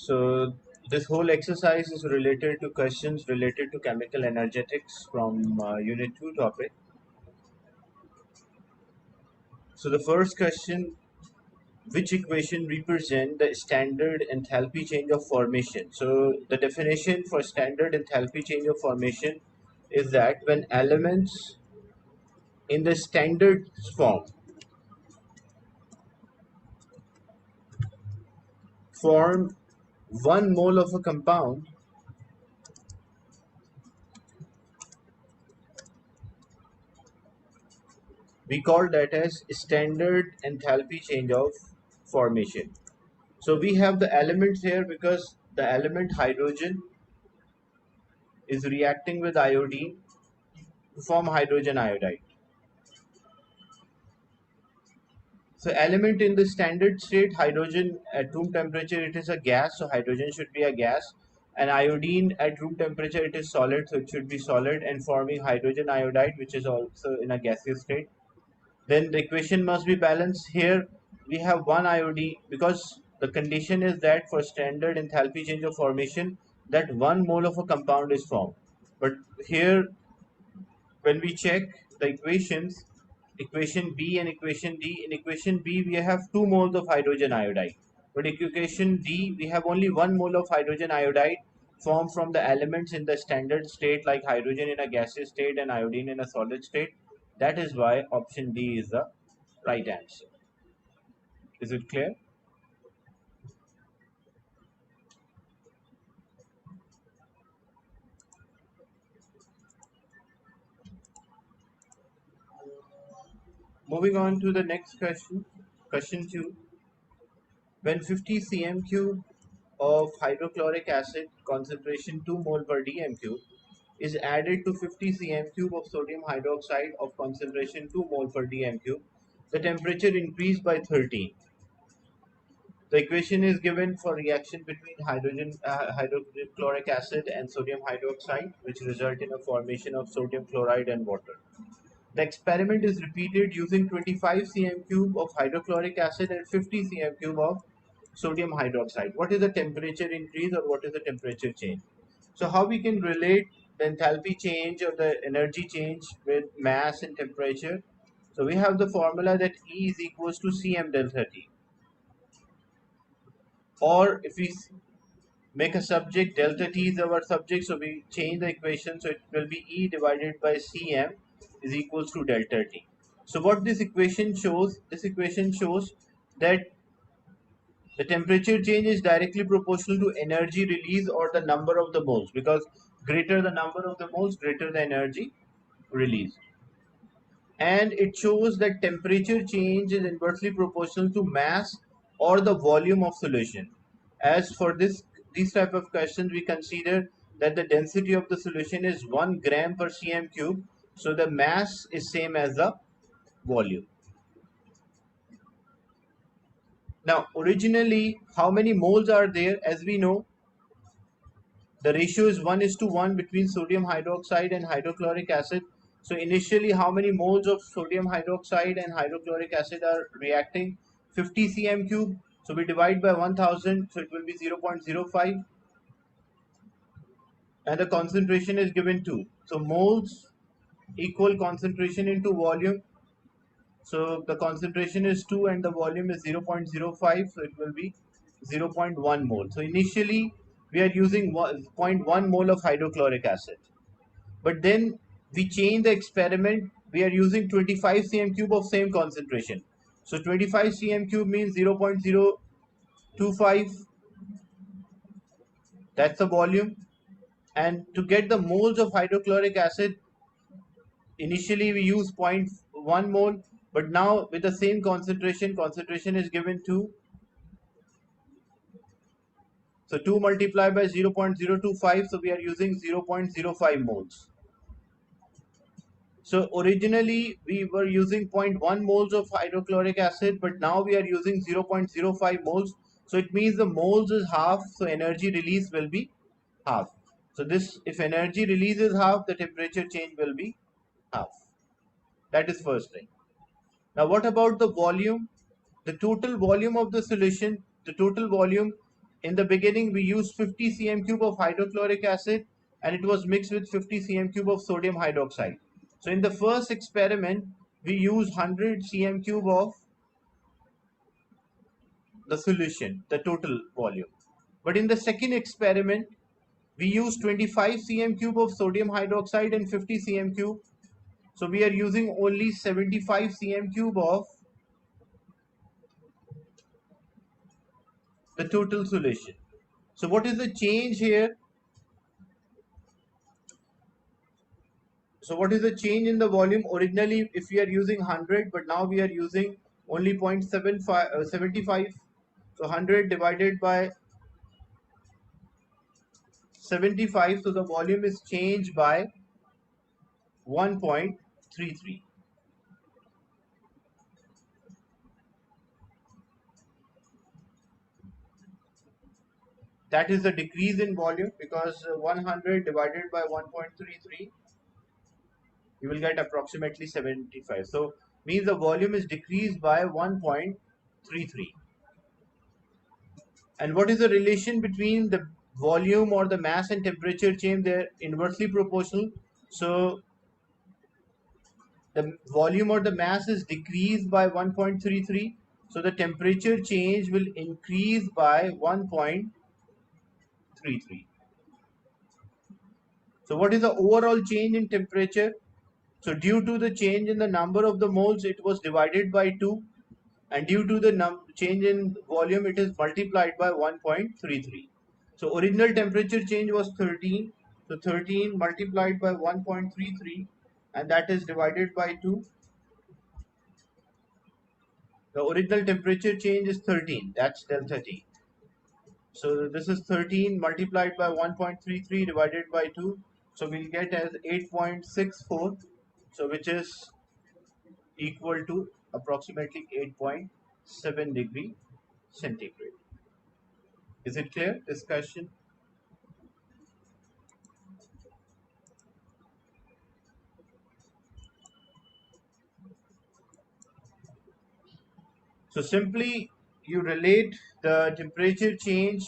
So this whole exercise is related to questions related to chemical energetics from Unit 2 topic. So the first question, which equation represent the standard enthalpy change of formation? So the definition for standard enthalpy change of formation is that when elements in the standard form form 1 mole of a compound, we call that as standard enthalpy change of formation. So we have the elements here because the element hydrogen is reacting with iodine to form hydrogen iodide. So element in the standard state, hydrogen at room temperature, it is a gas, so hydrogen should be a gas. And iodine at room temperature, it is solid, so it should be solid and forming hydrogen iodide, which is also in a gaseous state. Then the equation must be balanced. Here we have one iodine because the condition is that for standard enthalpy change of formation, that 1 mole of a compound is formed. But here when we check the equations, equation B and equation D, in equation B we have 2 moles of hydrogen iodide. But in equation D we have only 1 mole of hydrogen iodide formed from the elements in the standard state like hydrogen in a gaseous state and iodine in a solid state. That is why option D is the right answer. Is it clear? Moving on to the next question. Question 2. When 50 cm cube of hydrochloric acid concentration 2 mole per dm cube is added to 50 cm cube of sodium hydroxide of concentration 2 mole per dm cube, the temperature increased by 13. The equation is given for reaction between hydrochloric acid and sodium hydroxide, which result in a formation of sodium chloride and water. The experiment is repeated using 25 cm cube of hydrochloric acid and 50 cm cube of sodium hydroxide. What is the temperature increase or what is the temperature change? So how we can relate the enthalpy change or the energy change with mass and temperature? So we have the formula that E is equals to Cm delta T. Or if we make a subject, delta T is our subject, so we change the equation, so it will be E divided by Cm is equals to delta T. So what this equation shows that the temperature change is directly proportional to energy release or the number of the moles, because greater the number of the moles, greater the energy released. And it shows that temperature change is inversely proportional to mass or the volume of solution. As for these type of questions, we consider that the density of the solution is 1 gram per cm cube, so the mass is same as the volume. Now originally, how many moles are there? As we know, the ratio is 1:1 between sodium hydroxide and hydrochloric acid. So initially, how many moles of sodium hydroxide and hydrochloric acid are reacting? 50 cm cube. So we divide by 1000, so it will be 0.05. And the concentration is given 2. So moles equal concentration into volume. So the concentration is 2 and the volume is 0.05. So it will be 0.1 mole. So initially, we are using 0.1 mole of hydrochloric acid. But then we change the experiment. We are using 25 cm cube of same concentration. So 25 cm cube means 0.025. That's the volume. And to get the moles of hydrochloric acid, initially we use 0.1 mole. But now with the same concentration is given 2. So 2 multiplied by 0.025. So we are using 0.05 moles. So originally we were using 0.1 moles of hydrochloric acid, but now we are using 0.05 moles. So it means the moles is half, so energy release will be half. So this, if energy release is half, the temperature change will be half. That is first thing. Now what about the volume? The total volume of the solution, the total volume in the beginning we used 50 cm cube of hydrochloric acid and it was mixed with 50 cm cube of sodium hydroxide. So in the first experiment we used 100 cm cube of the solution, the total volume. But in the second experiment we used 25 cm cube of sodium hydroxide and 50 cm cube. So we are using only 75 cm cube of the total solution. So what is the change here? So what is the change in the volume? Originally, if we are using 100, but now we are using only 0.75, 75. So 100 divided by 75. So the volume is changed by 1.33. That is the decrease in volume, because 100 divided by 1.33, you will get approximately 75. So means the volume is decreased by 1.33. And what is the relation between the volume or the mass and temperature change? They're inversely proportional. So the volume or the mass is decreased by 1.33. So the temperature change will increase by 1.33. So what is the overall change in temperature? So due to the change in the number of the moles, it was divided by 2. And due to the change in volume, it is multiplied by 1.33. So original temperature change was 13. So 13 multiplied by 1.33, and that is divided by 2. The original temperature change is 13. That's delta T. So this is 13 multiplied by 1.33 divided by 2. So we'll get as 8.64. So which is equal to approximately 8.7 degree centigrade. Is it clear? Discussion? So simply you relate the temperature change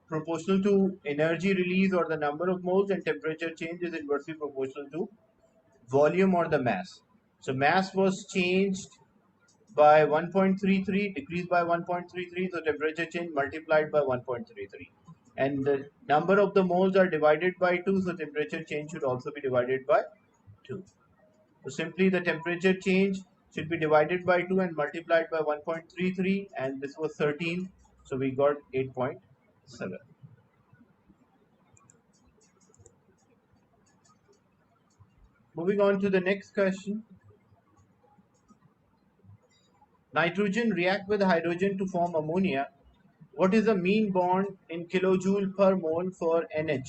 proportional to energy release or the number of moles, and temperature change is inversely proportional to volume or the mass. So mass was changed by 1.33, decreased by 1.33, so temperature change multiplied by 1.33. And the number of the moles are divided by 2, so temperature change should also be divided by 2. So simply the temperature change should be divided by 2 and multiplied by 1.33, and this was 13, so we got 8.7. Moving on to the next question. Nitrogen react with hydrogen to form ammonia. What is the mean bond in kilojoule per mole for NH?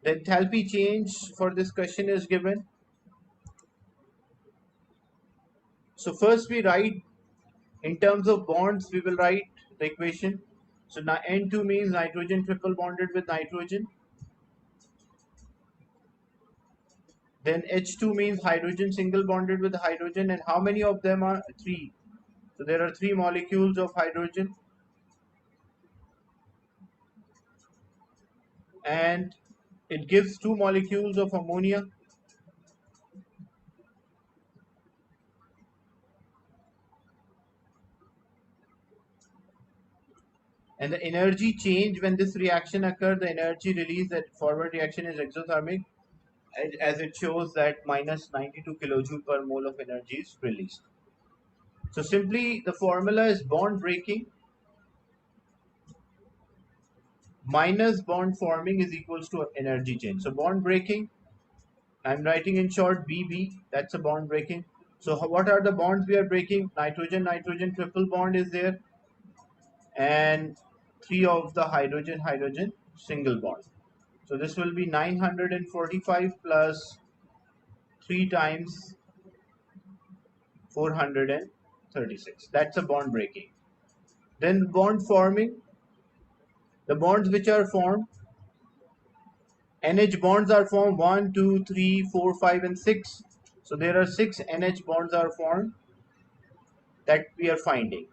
The enthalpy change for this question is given. So first we write in terms of bonds, we will write the equation. So now N2 means nitrogen triple bonded with nitrogen. Then H2 means hydrogen single bonded with hydrogen. And how many of them are? 3. So there are 3 molecules of hydrogen. And it gives 2 molecules of ammonia. And the energy change when this reaction occurs, the energy release at forward reaction is exothermic, as it shows that minus 92 kilojoule per mole of energy is released. So simply the formula is bond breaking minus bond forming is equals to energy change. So bond breaking, I'm writing in short BB, that's a bond breaking. So what are the bonds we are breaking? Nitrogen, nitrogen triple bond is there, and 3 of the hydrogen, hydrogen single bond. So this will be 945 plus 3 times 436. That's a bond breaking. Then bond forming, the bonds which are formed, NH bonds are formed 1, 2, 3, 4, 5 and 6. So there are 6 NH bonds are formed that we are finding.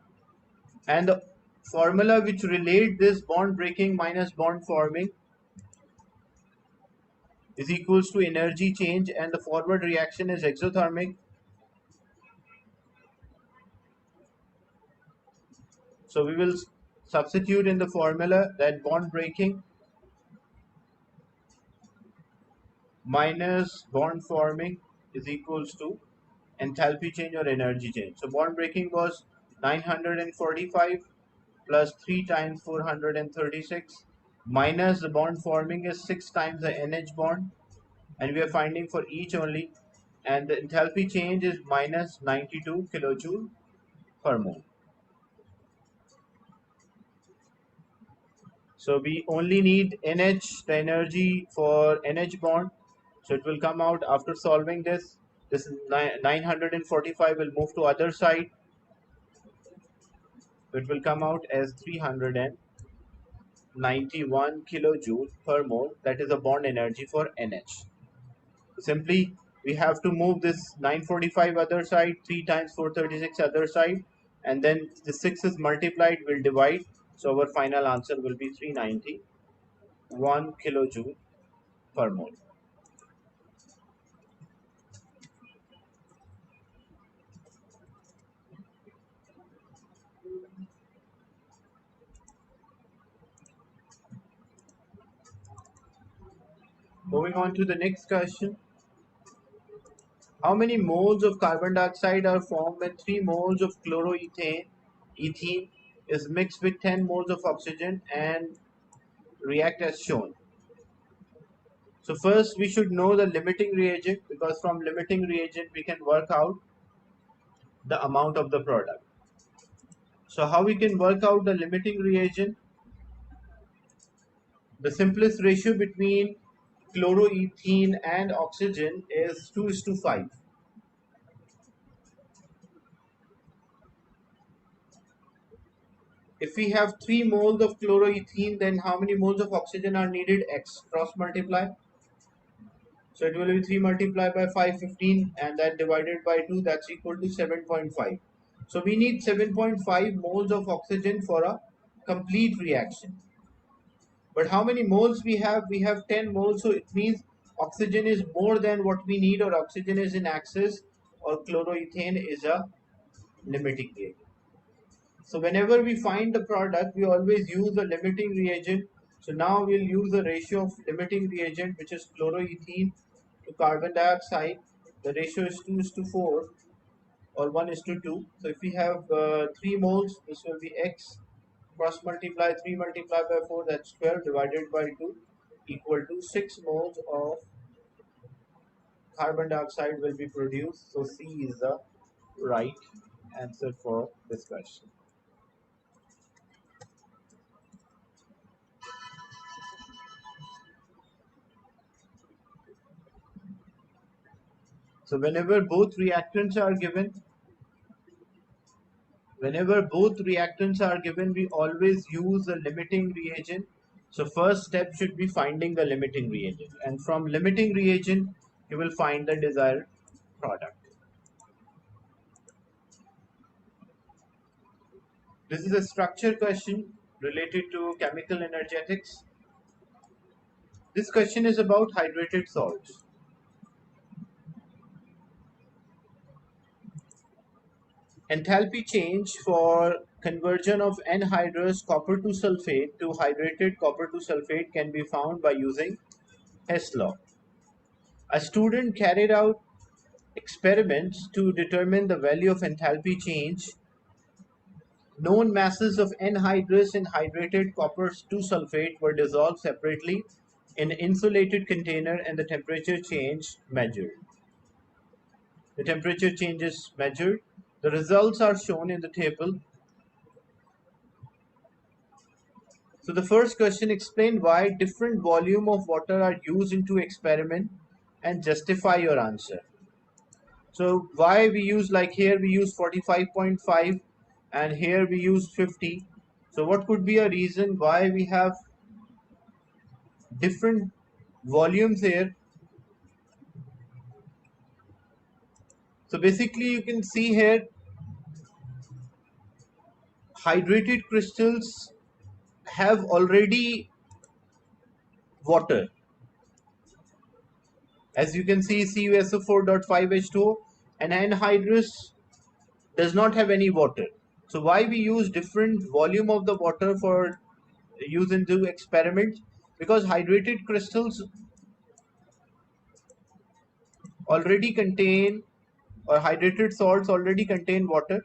And the formula which relate this bond breaking minus bond forming is equals to energy change, and the forward reaction is exothermic. So we will substitute in the formula that bond breaking minus bond forming is equals to enthalpy change or energy change. So bond breaking was 945 plus 3 times 436 minus the bond forming is 6 times the NH bond, and we are finding for each only, and the enthalpy change is minus 92 kilojoule per mole. So we only need NH, the energy for NH bond. So it will come out after solving this. This 945 will move to other side. It will come out as 391 kilojoule per mole. That is a bond energy for NH. Simply, we have to move this 945 other side, 3 times 436 other side, and then the 6 is multiplied, will divide. So our final answer will be 391 kilojoule per mole. Moving on to the next question. How many moles of carbon dioxide are formed when 3 moles of chloroethane ethene is mixed with 10 moles of oxygen and react as shown? So first we should know the limiting reagent, because from limiting reagent we can work out the amount of the product. So how we can work out the limiting reagent? The simplest ratio between chloroethene and oxygen is 2:5. If we have 3 moles of chloroethene, then how many moles of oxygen are needed? X, cross multiply. So it will be 3 multiplied by 515, and that divided by 2, that's equal to 7.5. So we need 7.5 moles of oxygen for a complete reaction. But how many moles we have? We have 10 moles, so it means oxygen is more than what we need, or oxygen is in excess, or chloroethane is a limiting reagent. So whenever we find the product, we always use the limiting reagent. So now we'll use the ratio of limiting reagent, which is chloroethene to carbon dioxide. The ratio is 2 is to 4 or 1 is to 2. So if we have 3 moles, this will be X. Cross multiply 3 multiplied by 4, that's 12 divided by 2 equal to 6 moles of carbon dioxide will be produced. So C is the right answer for this question. So whenever both reactants are given, we always use a limiting reagent. So first step should be finding the limiting reagent, and from limiting reagent you will find the desired product. This is a structure question related to chemical energetics. This question is about hydrated salts. Enthalpy change for conversion of anhydrous copper to sulfate to hydrated copper to sulfate can be found by using Hess law. A student carried out experiments to determine the value of enthalpy change. Known masses of anhydrous and hydrated copper to sulfate were dissolved separately in an insulated container, and the temperature change measured. The temperature change is measured. The results are shown in the table. So the first question, explain why different volume of water are used into experiment and justify your answer. So why we use, like here we use 45.5 and here we use 50. So what could be a reason why we have different volumes here? So basically you can see here hydrated crystals have already water. As you can see, CuSO4.5H2O, and anhydrous does not have any water. So why we use different volume of the water for use into experiments? Because hydrated crystals already contain, or hydrated salts already contain water,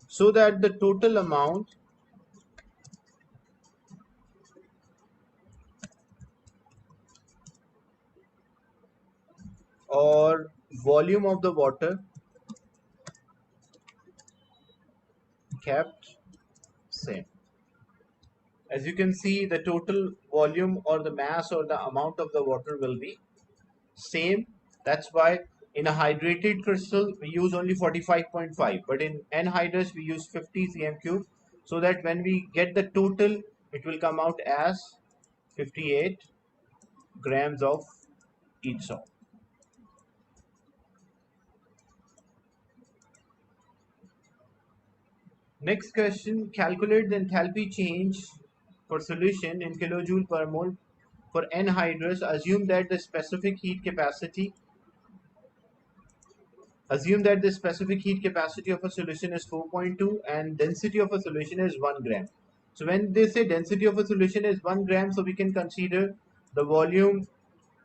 so that the total amount or volume of the water kept same. As you can see, the total volume or the mass or the amount of the water will be same. That's why in a hydrated crystal we use only 45.5, but in anhydrous we use 50 cm cube, so that when we get the total it will come out as 58 grams of each salt. Next question, calculate the enthalpy change for solution in kilojoule per mole for anhydrous. Assume that the specific heat capacity of a solution is 4.2 and density of a solution is 1 gram. So when they say density of a solution is 1 gram, so we can consider the volume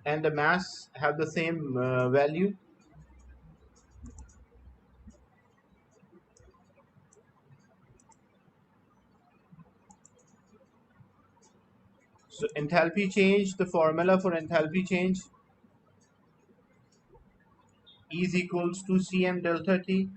and the mass have the same value. So enthalpy change, the formula for enthalpy change, E is equals to Cm delta T.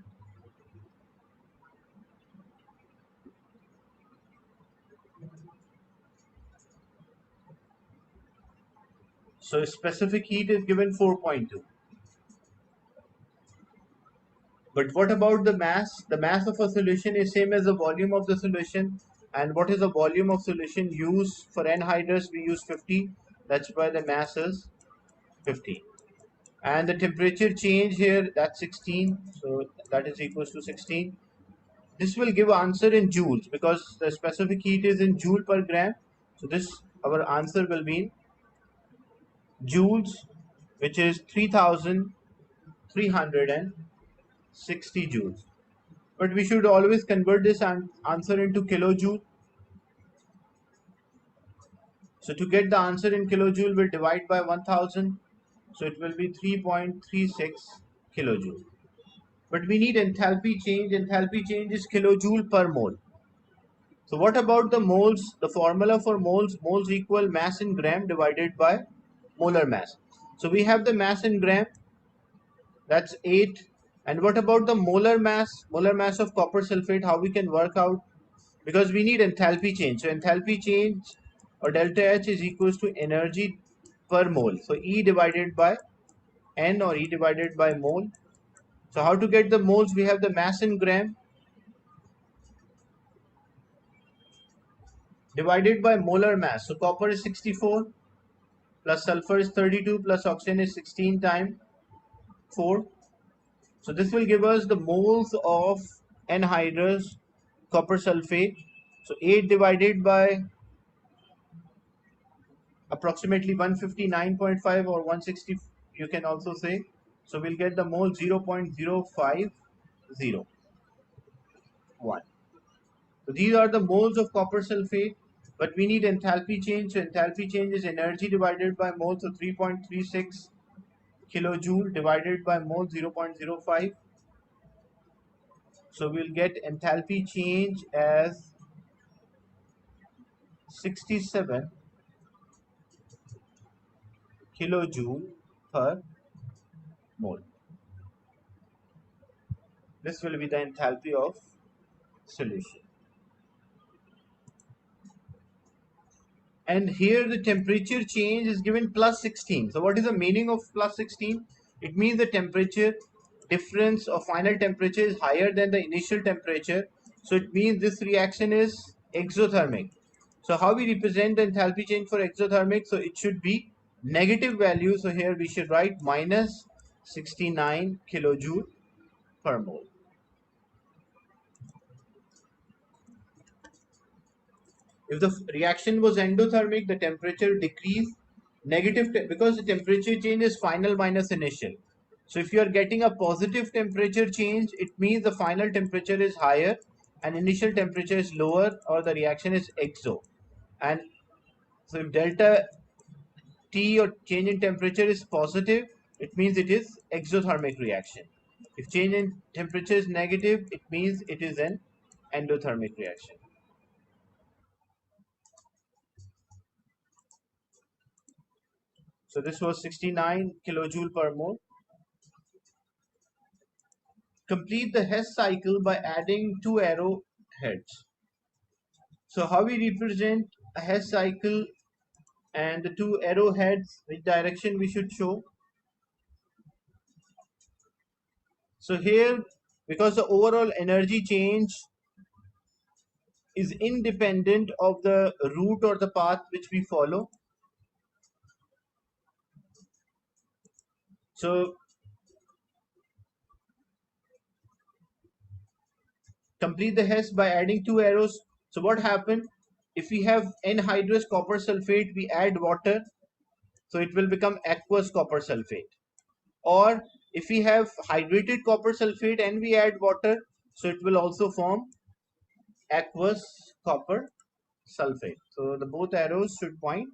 So specific heat is given 4.2. But what about the mass? The mass of a solution is same as the volume of the solution. And what is the volume of solution used for anhydrous? We use 50. That's why the mass is 50. And the temperature change here, that's 16. So that is equals to 16. This will give answer in joules because the specific heat is in joule per gram. So this, our answer will be in joules, which is 3360 joules. But we should always convert this answer into kilojoule. So to get the answer in kilojoule, we'll divide by 1000. So it will be 3.36 kilojoule. But we need enthalpy change. Enthalpy change is kilojoule per mole. So what about the moles? The formula for moles, moles equal mass in gram divided by molar mass. So we have the mass in gram, that's 8. And what about the molar mass? Molar mass of copper sulfate, how we can work out? Because we need enthalpy change. So enthalpy change or delta H is equals to energy per mole. So E divided by N or E divided by mole. So how to get the moles? We have the mass in gram divided by molar mass. So copper is 64 plus sulfur is 32 plus oxygen is 16 times 4. So this will give us the moles of anhydrous copper sulfate. So 8 divided by approximately 159.5 or 160, you can also say. So we'll get the mole 0.050. So these are the moles of copper sulfate, but we need enthalpy change. So enthalpy change is energy divided by mole, so 3.36 kilojoule divided by mole 0.05. So we'll get enthalpy change as 67 kilojoule per mole. This will be the enthalpy of solution. And here the temperature change is given plus 16. So what is the meaning of plus 16? It means the temperature difference of final temperature is higher than the initial temperature. So it means this reaction is exothermic. So how we represent the enthalpy change for exothermic? So it should be negative value. So here we should write minus 69 kilojoule per mole. If the reaction was endothermic, the temperature decrease because the temperature change is final minus initial. So if you are getting a positive temperature change, it means the final temperature is higher and initial temperature is lower, or the reaction is exo. And so if delta T or change in temperature is positive, it means it is exothermic reaction. If change in temperature is negative, it means it is an endothermic reaction. So this was 69 kilojoule per mole. Complete the Hess cycle by adding two arrow heads. So how we represent a Hess cycle and the two arrowheads, which direction we should show? So here, because the overall energy change is independent of the route or the path which we follow. So complete the Hess by adding two arrows. So what happened? If we have anhydrous copper sulfate, we add water, so it will become aqueous copper sulfate. Or if we have hydrated copper sulfate and we add water, so it will also form aqueous copper sulfate. So the both arrows should point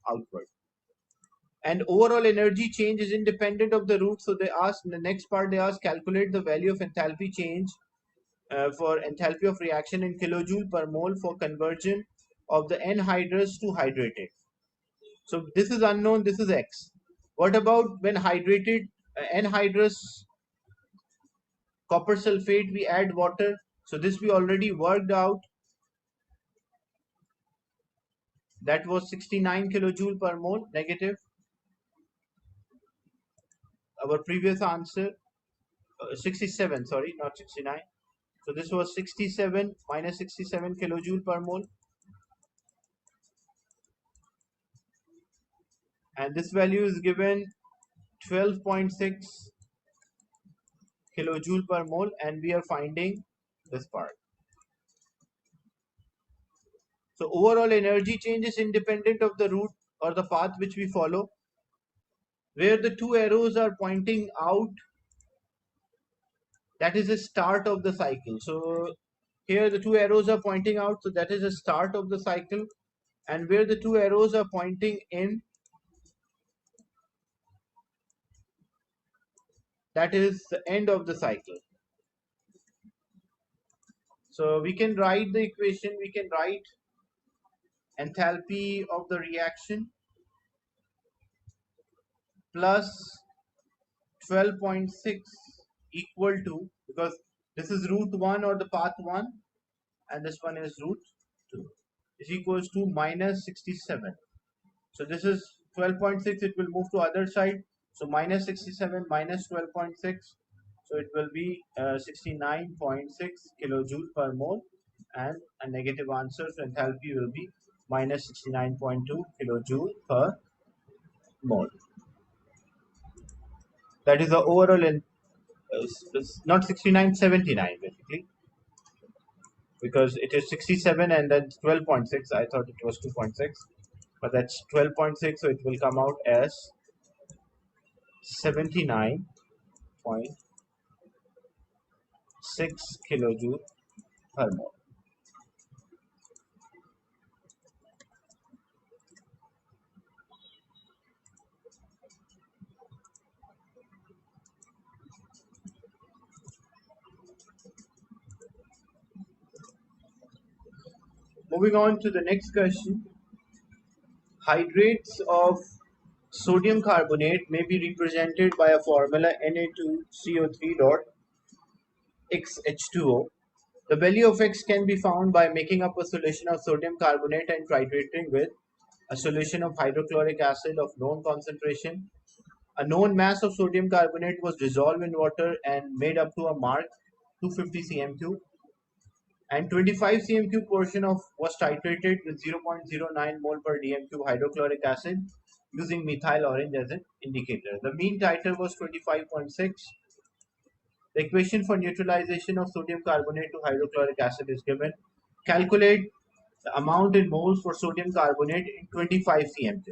outward. And overall energy change is independent of the route. So they ask in the next part, they ask calculate the value of enthalpy change for enthalpy of reaction in kilojoule per mole for conversion of the anhydrous to hydrated. So this is unknown, this is X. What about when hydrated anhydrous copper sulfate we add water? So this we already worked out. That was 69 kilojoule per mole negative. Our previous answer 67, sorry, not 69. So this was 67 minus 67 kilojoule per mole. And this value is given 12.6 kilojoule per mole, and we are finding this part. So overall energy change is independent of the route or the path which we follow. Where the two arrows are pointing out, that is the start of the cycle. So here the two arrows are pointing out, so that is the start of the cycle. And where the two arrows are pointing in, that is the end of the cycle. So we can write the equation, we can write enthalpy of the reaction plus 12.6 equal to, because this is route 1 or the path 1 and this one is route 2, is equals to minus 67. So this is 12.6, it will move to other side. So minus 67 minus 12.6. So it will be 69.6 kilojoule per mole, and a negative answer. So enthalpy will be minus 69.2 kilojoule per mole. That is the overall in not 69, 79 basically, because it is 67 and then 12.6. I thought it was 2.6, but that's 12.6, so it will come out as 79.6 kilojoule per mole. Moving on to the next question. Hydrates of sodium carbonate may be represented by a formula Na2CO3 dot XH2O. The value of X can be found by making up a solution of sodium carbonate and titrating with a solution of hydrochloric acid of known concentration, A known mass of sodium carbonate was dissolved in water and made up to a mark 250 cm3, and 25 cm3 portion of was titrated with 0.09 mole per dm3 hydrochloric acid using methyl orange as an indicator. The mean titer was 25.6. The equation for neutralization of sodium carbonate to hydrochloric acid is given. Calculate the amount in moles for sodium carbonate in 25 cm3.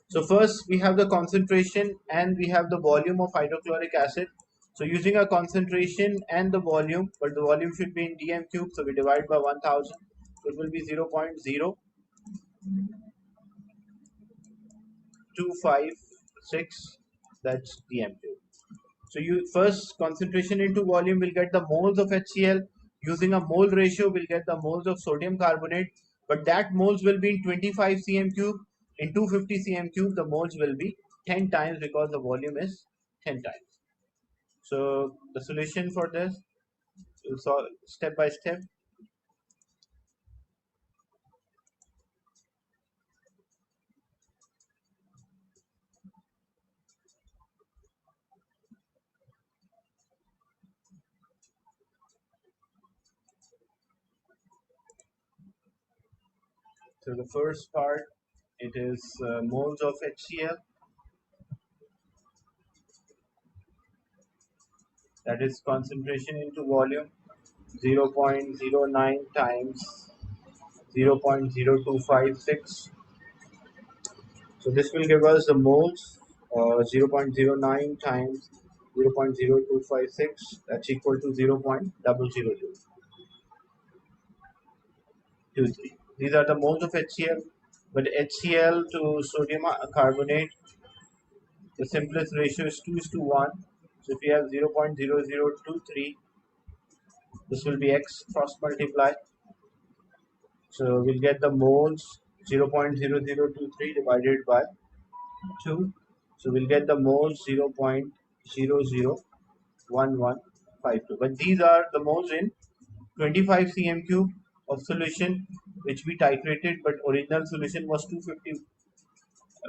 So first we have the concentration and we have the volume of hydrochloric acid. So using a concentration and the volume, but the volume should be in dm cube, so we divide by 1000. So it will be 0.0256, that's dm cube. So you first concentration into volume will get the moles of HCl. Using a mole ratio will get the moles of sodium carbonate, but that moles will be in 25 cm cube. In 250 cm cube, the moles will be 10 times because the volume is 10 times. So the solution for this, we'll solve step by step. So the first part, it is moles of HCl, that is concentration into volume, 0.09 times 0.0256. So this will give us the moles, 0.09 times 0.0256, that's equal to 0.00223. These are the moles of HCl, but HCl to sodium carbonate, the simplest ratio is 2 is to 1. So if you have 0.0023, this will be x cross multiply. So we'll get the moles 0.0023 divided by 2. So we'll get the moles 0.001152. But these are the moles in 25 cm cube of solution which we titrated, but original solution was 250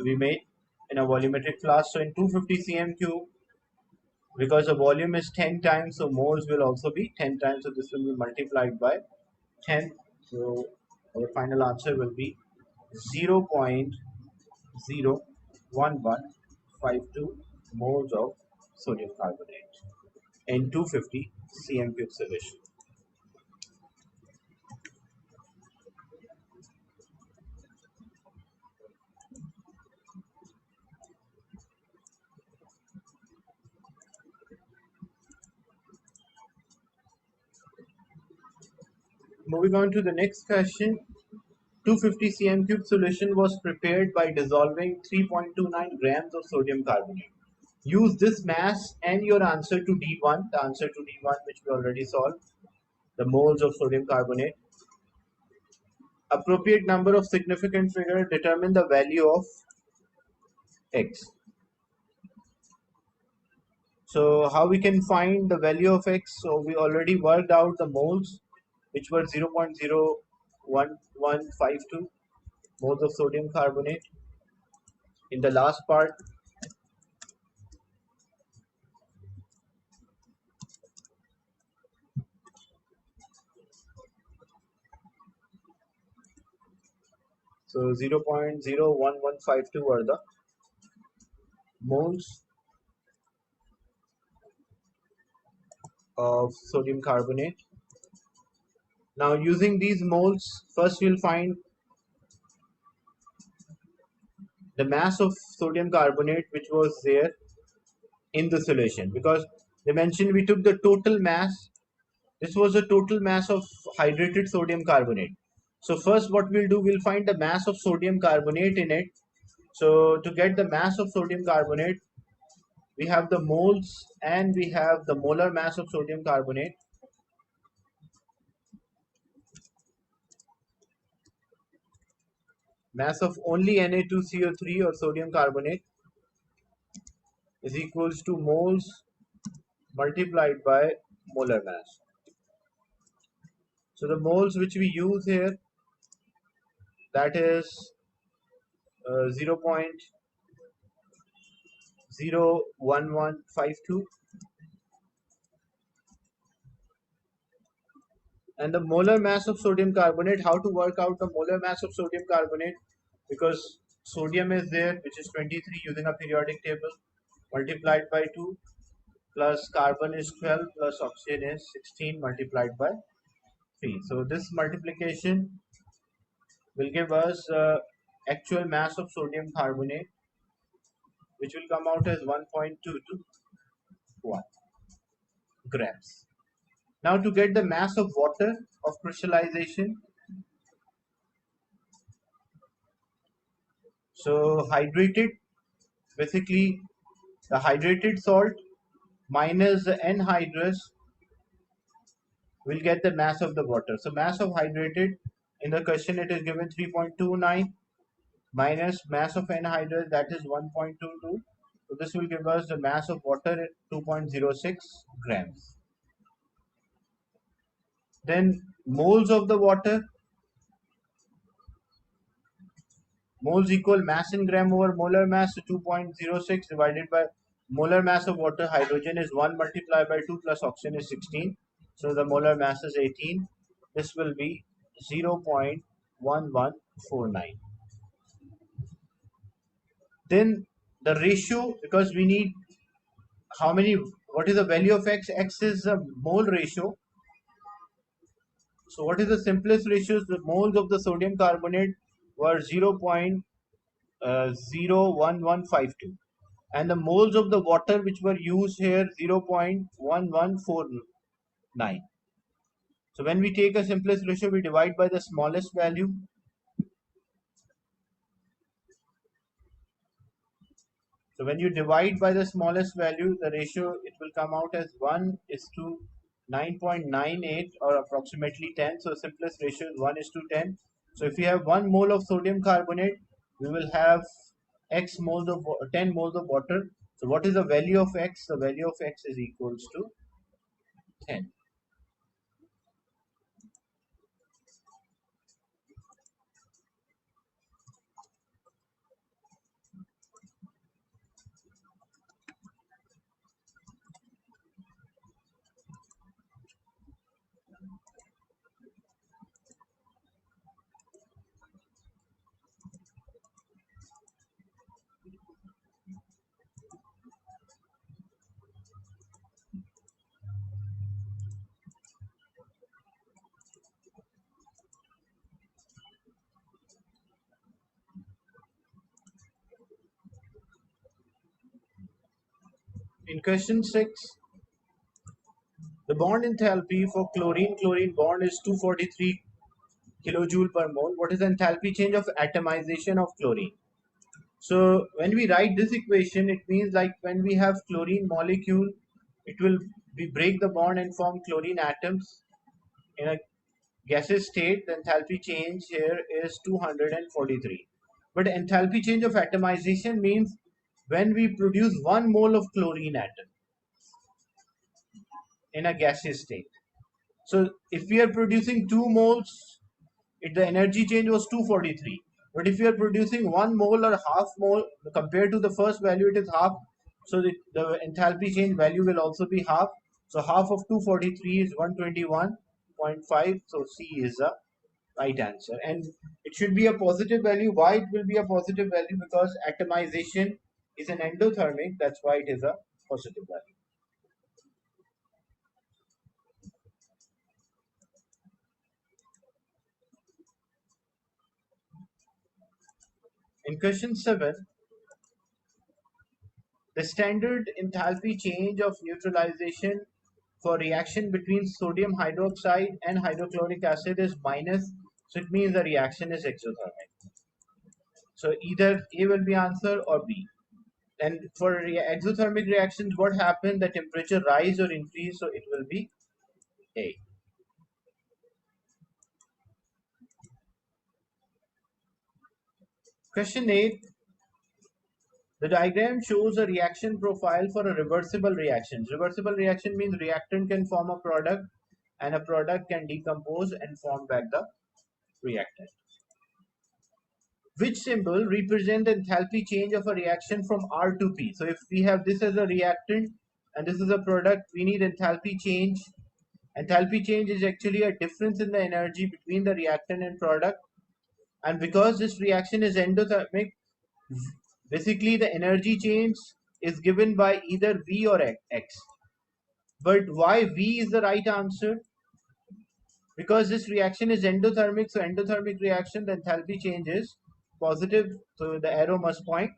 we made in a volumetric flask. So in 250 cm cube, because the volume is 10 times, so moles will also be 10 times. So this will be multiplied by 10. So our final answer will be 0.01152 moles of sodium carbonate in 250 cm cube solution. Moving on to the next question. 250 cm cube solution was prepared by dissolving 3.29 grams of sodium carbonate. Use this mass and your answer to D1, the answer to D1 which we already solved, the moles of sodium carbonate. Appropriate number of significant figure, determine the value of x. So how we can find the value of x? So we already worked out the moles which were 0.01152 moles of sodium carbonate. In the last part, so 0.01152 are the moles of sodium carbonate. Now using these moles, first we'll find the mass of sodium carbonate which was there in the solution, because they mentioned we took the total mass. This was the total mass of hydrated sodium carbonate. So first what we'll do, we'll find the mass of sodium carbonate in it. So to get the mass of sodium carbonate, we have the moles and we have the molar mass of sodium carbonate. Mass of only Na2CO3 or sodium carbonate is equals to moles multiplied by molar mass. So the moles which we use here, that is 0.01152 0.1152. And the molar mass of sodium carbonate, how to work out the molar mass of sodium carbonate, because sodium is there, which is 23 using a periodic table, multiplied by 2, plus carbon is 12, plus oxygen is 16 multiplied by 3. So this multiplication will give us actual mass of sodium carbonate, which will come out as 1.221 grams. Now to get the mass of water of crystallization, so hydrated, basically the hydrated salt minus the anhydrous will get the mass of the water. So mass of hydrated, in the question it is given 3.29 minus mass of anhydrous, that is 1.22. So this will give us the mass of water at 2.06 grams. Then moles of the water, moles equal mass in gram over molar mass, so 2.06 divided by molar mass of water, hydrogen is 1 multiplied by 2 plus oxygen is 16. So the molar mass is 18. This will be 0.1149. Then the ratio, because we need how many, what is the value of x? X is the mole ratio. So what is the simplest ratios? The moles of the sodium carbonate were 0.01152, and the moles of the water which were used here 0.1149. So when we take a simplest ratio, we divide by the smallest value. So when you divide by the smallest value, the ratio, it will come out as 1 is to 9.98 or approximately 10. So simplest ratio is 1 is to 10. So if you have 1 mole of sodium carbonate, we will have x moles of 10 moles of water. So what is the value of x? The value of x is equals to 10. In question 6, the bond enthalpy for chlorine-chlorine bond is 243 kilojoule per mole. What is the enthalpy change of atomization of chlorine? So when we write this equation, it means like when we have chlorine molecule, it will we break the bond and form chlorine atoms in a gaseous state. The enthalpy change here is 243. But enthalpy change of atomization means when we produce 1 mole of chlorine atom in a gaseous state. So if we are producing 2 moles, the energy change was 243. But if you are producing 1 mole or half mole, compared to the first value, it is half. So the enthalpy change value will also be half. So half of 243 is 121.5. So C is the right answer. And it should be a positive value. Why it will be a positive value? Because atomization is an endothermic. That's why it is a positive value. In question 7, the standard enthalpy change of neutralization for reaction between sodium hydroxide and hydrochloric acid is minus. So it means the reaction is exothermic. So either A will be answer or B. And for exothermic reactions, what happens? The temperature rise or increase, so it will be A. Question 8. The diagram shows a reaction profile for a reversible reaction. Reversible reaction means reactant can form a product and a product can decompose and form back the reactant. Which symbol represent the enthalpy change of a reaction from R to P? So if we have this as a reactant and this is a product, we need enthalpy change. Enthalpy change is actually a difference in the energy between the reactant and product. And because this reaction is endothermic, basically the energy change is given by either V or X. But why V is the right answer? Because this reaction is endothermic, so endothermic reaction, the enthalpy change is positive, so the arrow must point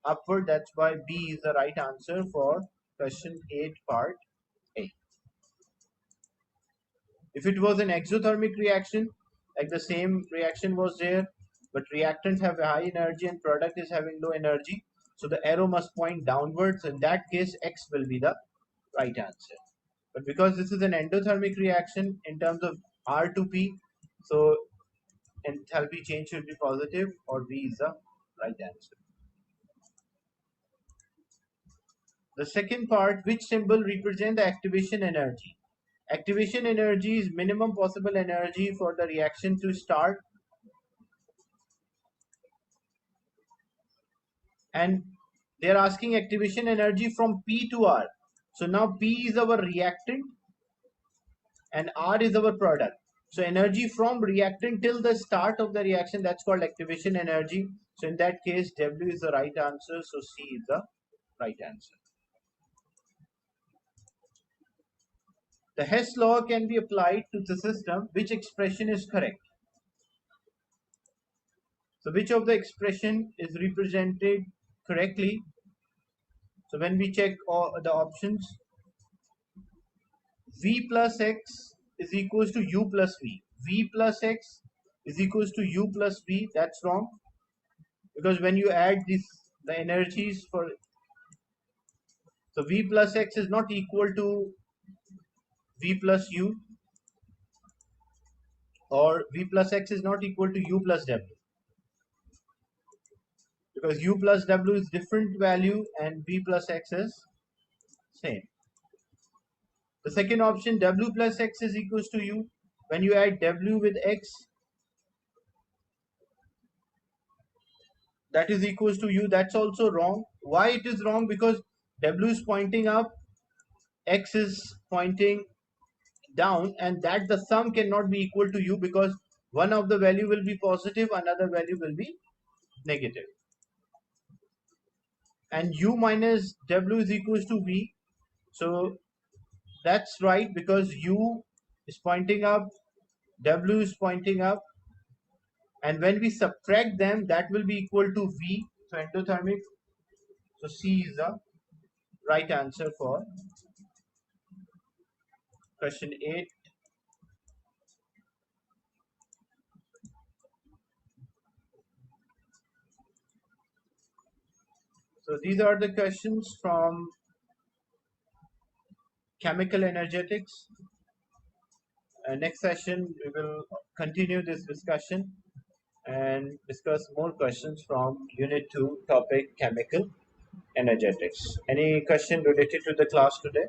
upward. That's why B is the right answer for question 8 part A. If it was an exothermic reaction, like the same reaction was there, but reactants have a high energy and product is having low energy, so the arrow must point downwards. In that case, X will be the right answer. But because this is an endothermic reaction in terms of R to P, so enthalpy change should be positive, or B is the right answer. The second part, which symbol represent the activation energy? Activation energy is minimum possible energy for the reaction to start, and they are asking activation energy from P to R. So now P is our reactant and R is our product. So energy from reactant till the start of the reaction, that's called activation energy. So in that case, W is the right answer. So C is the right answer. The Hess law can be applied to the system. Which expression is correct? So which of the expression is represented correctly? So when we check all the options, V plus X is equals to U plus V. V plus X is equals to U plus V. That's wrong, because when you add the energies for, so V plus X is not equal to V plus U, or V plus X is not equal to U plus W, because U plus W is different value and V plus X is same. The second option, W plus X is equals to U. When you add W with X, that is equals to U. That's also wrong. Why it is wrong? Because W is pointing up, X is pointing down, and that the sum cannot be equal to U, because one of the value will be positive, another value will be negative. And U minus W is equals to V. So that's right, because U is pointing up, W is pointing up, and when we subtract them, that will be equal to V, so endothermic. So C is the right answer for question 8. So these are the questions from chemical energetics. Next session, we will continue this discussion and discuss more questions from Unit 2 topic chemical energetics. Any question related to the class today?